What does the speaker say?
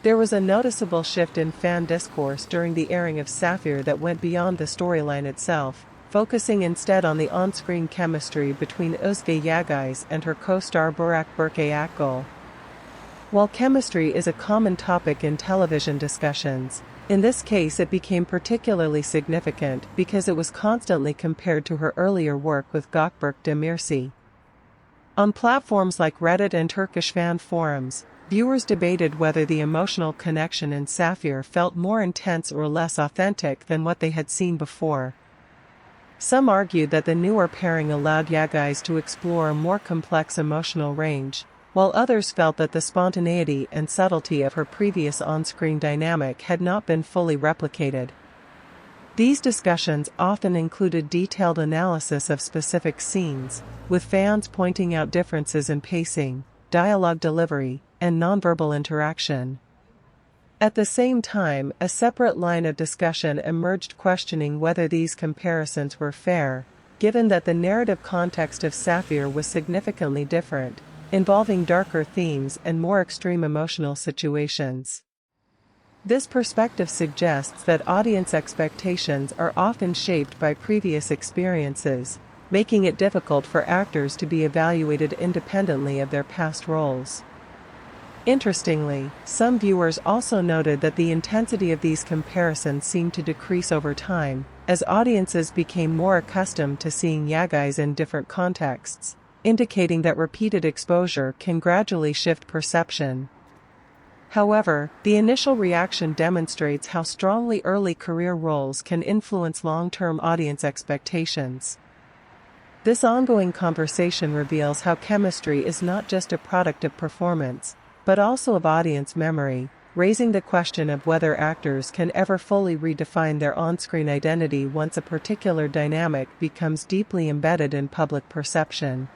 There was a noticeable shift in fan discourse during the airing of Sapphire that went beyond the storyline itself, focusing instead on the on-screen chemistry between Özge Yagay and her co-star Burak Akgül. While chemistry is a common topic in television discussions, in this case it became particularly significant because it was constantly compared to her earlier work with Gökberk Demirci. On platforms like Reddit and Turkish fan forums, viewers debated whether the emotional connection in Sapphire felt more intense or less authentic than what they had seen before. Some argued that the newer pairing allowed Yagay to explore a more complex emotional range, while others felt that the spontaneity and subtlety of her previous on-screen dynamic had not been fully replicated. These discussions often included detailed analysis of specific scenes, with fans pointing out differences in pacing, dialogue delivery, and nonverbal interaction. At the same time, a separate line of discussion emerged questioning whether these comparisons were fair, given that the narrative context of Sapphire was significantly different, involving darker themes and more extreme emotional situations. This perspective suggests that audience expectations are often shaped by previous experiences, making it difficult for actors to be evaluated independently of their past roles. Interestingly, some viewers also noted that the intensity of these comparisons seemed to decrease over time, as audiences became more accustomed to seeing Yagay in different contexts, indicating that repeated exposure can gradually shift perception. However, the initial reaction demonstrates how strongly early career roles can influence long-term audience expectations. This ongoing conversation reveals how chemistry is not just a product of performance, but also of audience memory, raising the question of whether actors can ever fully redefine their on-screen identity once a particular dynamic becomes deeply embedded in public perception.